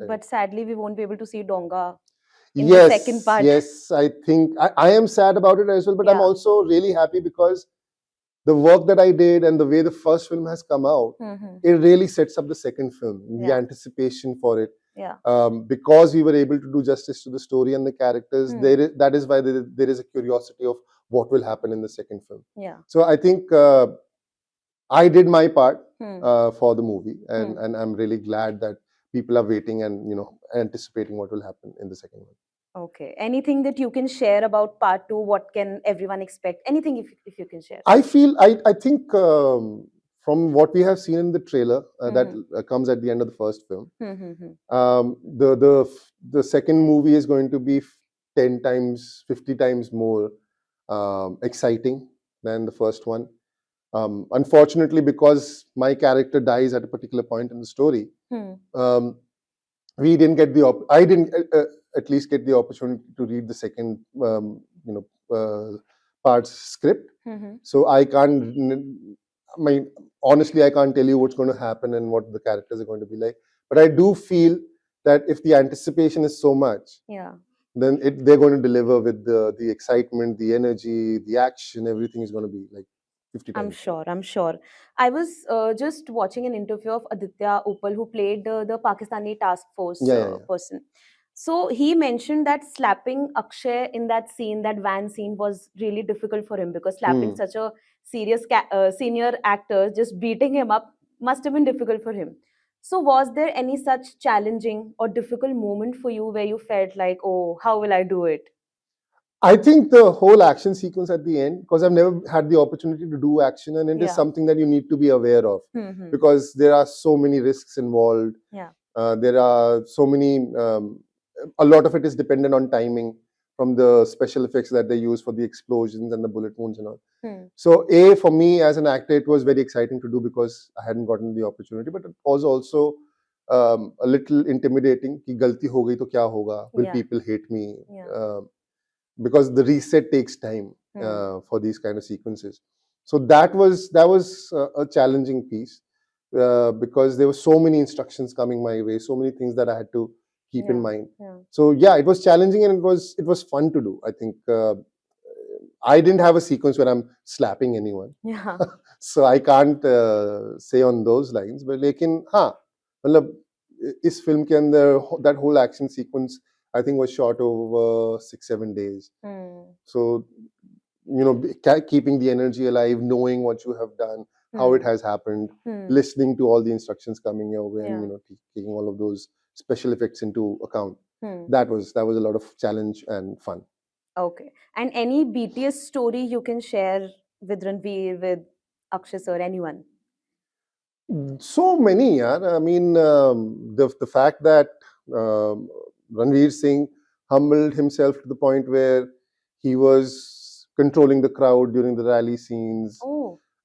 time. But sadly, we won't be able to see Donga in the second Yes, part. yes, I think I am sad about it as well, but I'm Yeah. also really happy because the work that I did and the way the first film has come out, it really sets up the second film, the Yeah. anticipation for it. Yeah. Because we were able to do justice to the story and the characters, that is why there is a curiosity of what will happen in the second film. Yeah. So I think I did my part for the movie, and I'm really glad that people are waiting and anticipating what will happen in the second one. Okay. Anything that you can share about part 2? What can everyone expect? Anything if you can share. I think from what we have seen in the trailer that comes at the end of the first film, the second movie is going to be 10 times, 50 times more exciting than the first one. Unfortunately, because my character dies at a particular point in the story, we didn't get I didn't at least get the opportunity to read the second part's script. So I honestly, I can't tell you what's going to happen and what the characters are going to be like. But I do feel that if the anticipation is so much, then they're going to deliver with the excitement, the energy, the action. Everything is going to be like 50 times. I'm sure. I was just watching an interview of Aditya Upal, who played the Pakistani task force person. So he mentioned that slapping Akshay in that scene, that van scene, was really difficult for him because slapping such a serious senior actor, just beating him up, must have been difficult for him. So was there any such challenging or difficult moment for you where you felt like, oh, how will I do it? I think the whole action sequence at the end, because I've never had the opportunity to do action, and it is something that you need to be aware of because there are so many risks involved. There are so many, a lot of it is dependent on timing from the special effects that they use for the explosions and the bullet wounds and all. So for me as an actor, it was very exciting to do because I hadn't gotten the opportunity, but it was also a little intimidating. Ki galti ho gayi to kya hoga? Will people hate me? Because the reset takes time for these kind of sequences. So that was a challenging piece because there were so many instructions coming my way, so many things that I had to keep in mind. So yeah, it was challenging and it was fun to do. I think I didn't have a sequence where I'm slapping anyone. So I can't say on those lines. But lekin हाँ, मतलब इस film के अंदर that whole action sequence I think was shot over 6-7 days. So keeping the energy alive, knowing what you have done, how it has happened, listening to all the instructions coming your way, and taking all of those special effects into account. That was a lot of challenge and fun. Okay. And any BTS story you can share with Ranveer, with Akshay sir, anyone? So many, yeah. I mean, the fact that Ranveer Singh humbled himself to the point where he was controlling the crowd during the rally scenes,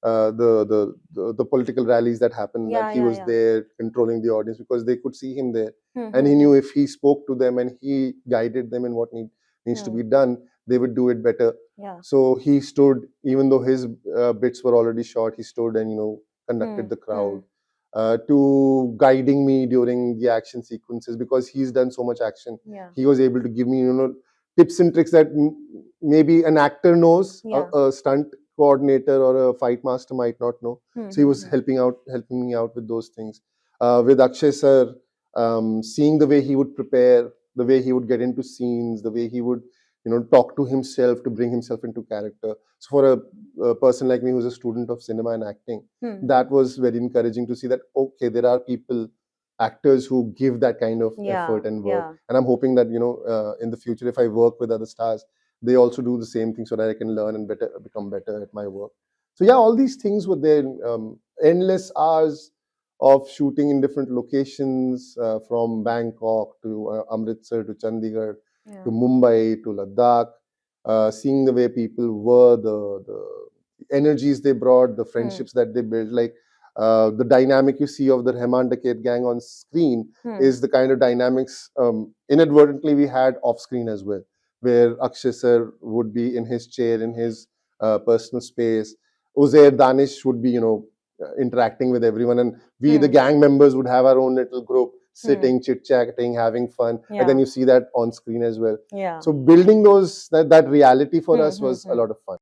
the political rallies that happened, that he was there controlling the audience because they could see him there, and he knew if he spoke to them and he guided them in what needs to be done, they would do it better. So he stood, even though his bits were already shot, he stood and conducted the crowd, to guiding me during the action sequences because he's done so much action. He was able to give me tips and tricks that maybe an actor knows, a stunt coordinator or a fight master might not know. So he was helping me out with those things. With Akshay sir, seeing the way he would prepare, the way he would get into scenes, the way he would talk to himself to bring himself into character. So for a person like me who's a student of cinema and acting, that was very encouraging to see that, okay, there are actors who give that kind of effort and work. And I'm hoping that, in the future, if I work with other stars, they also do the same thing so that I can learn and become better at my work. So yeah, all these things were there. Endless hours of shooting in different locations, from Bangkok to Amritsar to Chandigarh, to Mumbai, to Ladakh, seeing the way people were, the energies they brought, the friendships that they built, like the dynamic you see of the Rahman Daket gang on screen is the kind of dynamics inadvertently we had off screen as well, where Akshay sir would be in his chair, in his personal space. Uzair Danish would be, interacting with everyone, and we, the gang members, would have our own little group sitting, chit-chatting, having fun. And then you see that on screen as well. Yeah. So building that reality for us was a lot of fun.